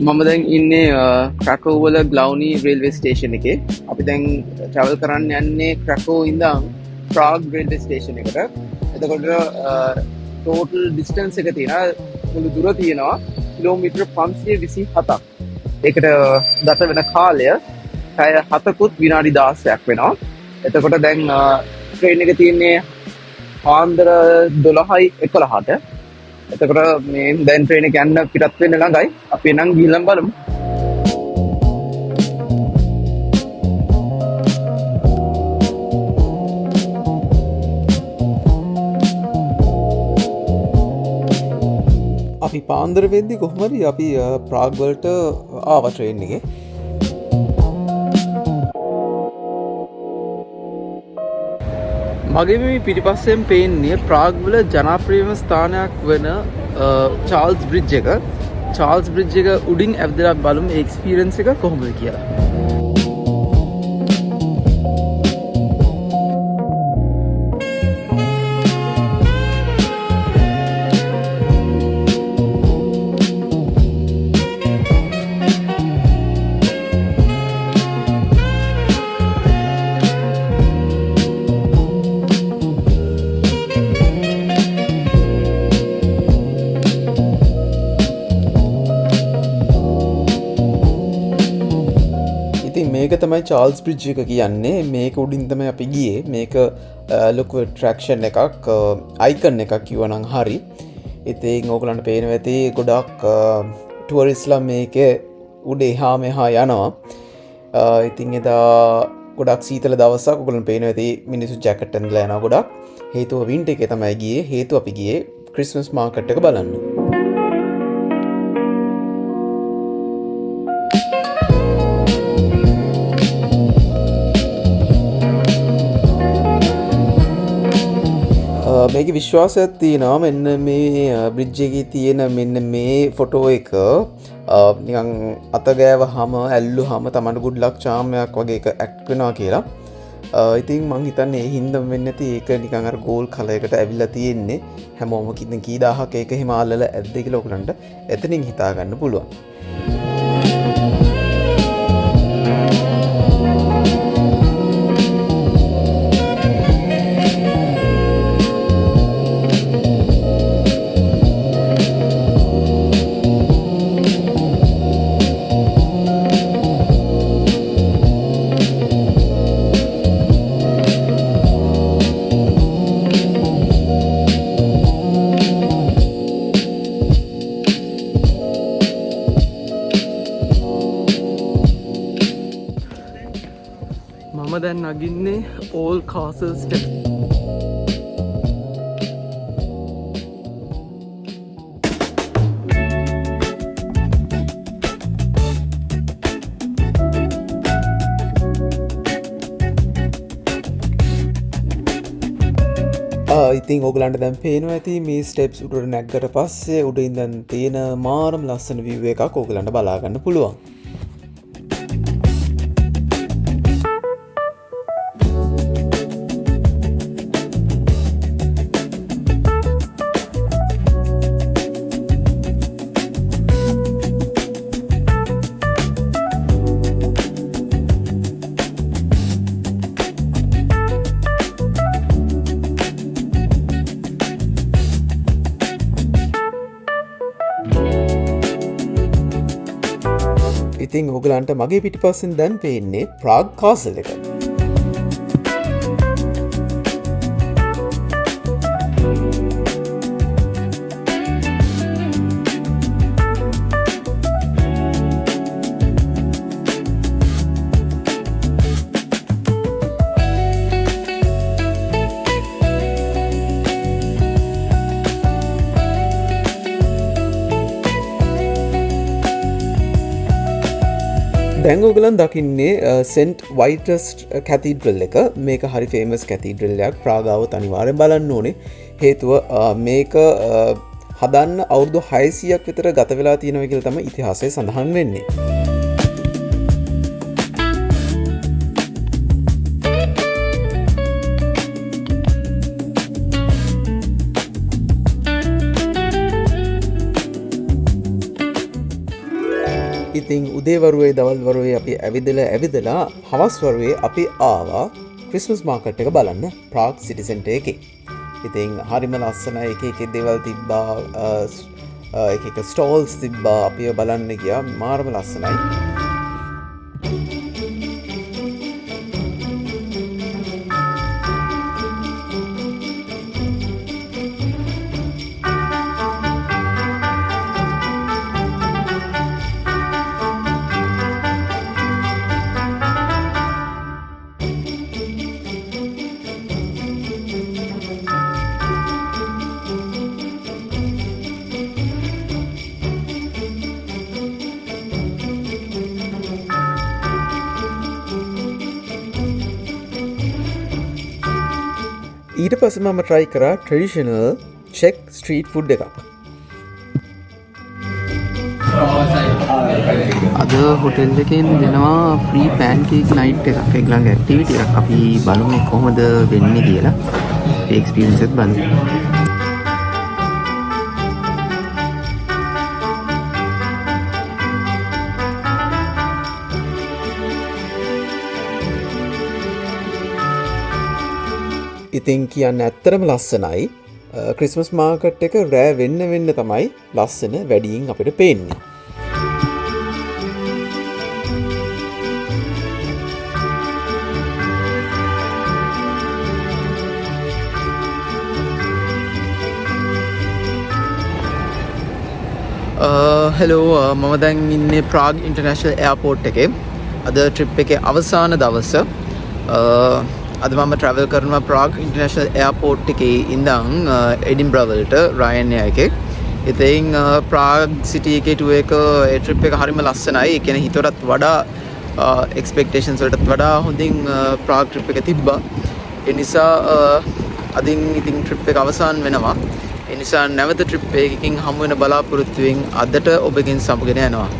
මම දැන් ඉන්නේ ක්‍රැකෝ වල ග්ලව්නි රේල්වේ ස්ටේෂන් එකේ. අපි දැන් ට්‍රැවල් කරන්න යන්නේ ක්‍රැකෝ ඉඳන් ප්‍රාග් රේල්වේ ස්ටේෂන් එකට. එතකොට ටෝටල් ඩිස්ටන්ස් එක තියෙනවා මුළු දුර තියෙනවා කිලෝමීටර් 527ක්. ඒකට ගත වෙන කාලය පැය 7කුත් විනාඩි 16ක් වෙනවා. එතකොට දැන් ට්‍රේන් එක තියෙන්නේ පාන්දර 12:11ට. එතකොට මේ දැන් ට්‍රේන් එක යන්න පිටත් වෙන්න ළඟයි. අපි නම් ගිහින් බලමු. අපි පාන්දර වෙද්දි කොහොම හරි අපි ප්‍රාග් වලට ආවා ට්‍රේන් එකේ. මගේ මේ පිටිපස්සෙන් පේන්නේ ප්‍රාග් වල ජනප්‍රියම ස්ථානයක් වෙන චාල්ස් බ්‍රිජ් එක. චාල්ස් බ්‍රිජ් එක උඩින් ඇවිදලා බලමු ඒ එක්ස්පීරියන්ස් එක කොහොමද කියලා. මේක තමයි චාල්ස් බ්‍රිජ් එක කියන්නේ. මේක උඩින් තමයි අපි ගියේ. මේක ලොකු ඇට්‍රැක්ෂන් එකක්, අයිකන් එකක් කිව්වනම් හරි. ඉතින් ඕගලන්ට පේනවා ඇති ගොඩක් ටුවරිස්ට්ලා මේකේ උඩ එහා මෙහා යනවා. ඉතින් එදා ගොඩක් සීතල දවසක්. ඕගලන්ට පේනවා ඇති මිනිස්සු ජැකට් ඇඳලා යනවා ගොඩක්. හේතුව වින්ටර් එකේ තමයි ගියේ. හේතුව අපි ගියේ ක්‍රිස්මස් මාකට් එක බලන්න. මේක විශ්වාසයක් තියෙනවා මෙන්න මේ බ්‍රිජ් එකේ තියෙන මෙන්න මේ ෆොටෝ එක නිකන් අත ගෑවහම ඇල්ලුවාම තමන්ට good luck charm එකක් වගේ එක ඇක්ට් වෙනවා කියලා. ඉතින් මං හිතන්නේ ඒ හින්දා වෙන්නේ නැති ඒක නිකන් අර ගෝල් කලර් එකට ඇවිල්ලා තියෙන්නේ. හැමෝම කිව්ද කී දහහක් ඒක හිම අල්ලලා ඇද්ද කියලා ඔයගලන්ට එතනින් හිතා ගන්න පුළුවන්. මම දැන් නගින්නේ ඕල් කාසල් ස්ටෙප්. ඉතින් ඕගලන්ට දැන් පේනවා ඇති මේ ස්ටෙප්ස් උඩට නැග්ගට පස්සේ උඩ ඉඳන් තියෙන මාරම ලස්සන view එකක් ඕගලන්ට බලා ගන්න පුළුවන්. ඉතින් ඕගලන්ට මගේ පිටිපස්සෙන් දැන් පේන්නේ ප්‍රාග් කාසල් එක. දැන් ඔයගලන් දකින්නේ සෙන්ට් වයිටස් කැතීඩ්‍රල් එක. මේක හරි ෆේමස් කැතීඩ්‍රල් එකක්. ප්‍රාගාවත් අනිවාර්යෙන් බලන්න ඕනේ. හේතුව මේක හදන්න අවුරුදු 600ක් විතර ගත වෙලා තියෙනවා කියලා තමයි ඉතිහාසයේ සඳහන් වෙන්නේ. ඉතින් උදේවරුවේ දවල් වරුවේ අපි ඇවිදලා හවස් වරුවේ අපි ආවා ක්‍රිස්මස් මාකට් එක බලන්න ප්‍රාග් සිටි සෙන්ටර් එකේ. ඉතින් හරිම ලස්සනයි එක දේවල් තිබ්බා එක ස්ටෝල්ස් තිබ්බා අපි බලන්න ගියා මාරම ලස්සනයි. ඊට පස්සේ මම try කරා traditional Czech street food එකක්. අද හොටෙල් එකෙන් දෙනවා ෆ්‍රී පැන්කේක් නයිට් එකක්. ඒගොල්ලන්ගේ ඇක්ටිවිටි එකක්. අපි බලමු කොහොමද වෙන්නේ කියලා. ඒ එක්ස්පීරියන්ස් එක බලමු. ඉතින් කියන්න ඇත්තරම ලස්සනයි. ක්‍රිස්මස් මාකට් එක රෑ වෙන්න තමයි ලස්සන වැඩියෙන් අපිට පේන්නේ. හෙලෝ මම දැන් ඉන්නේ ප්‍රාග් ඉන්ටර්නැෂනල් එයාපෝට් එකේ. අද ට්‍රිප් එකේ අවසාන දවස. අද මම ට්‍රැවල් කරනවා ප්‍රාග් ඉන්ටර්නැෂනල් එයාපෝට් එකේ ඉඳන් එඩින්බරා වලට රයන් එයාර් එකේ. ඉතින් ප්‍රාග් සිටි එකේ ටුර් එක ඒ ට්‍රිප් එක හරිම ලස්සනයි. ඒ කියන්නේ හිතුවටත් වඩා එක්ස්පෙක්ටේෂන්ස් වලටත් වඩා හොඳින් ප්‍රාග් ට්‍රිප් එක තිබ්බා. ඒ නිසා අදින් ඉතින් ට්‍රිප් එක අවසන් වෙනවා. ඒ නිසා නැවත ට්‍රිප් එකකින් හමු වෙන බලාපොරොත්තුවෙන් අදට ඔබගෙන් සමුගෙන යනවා.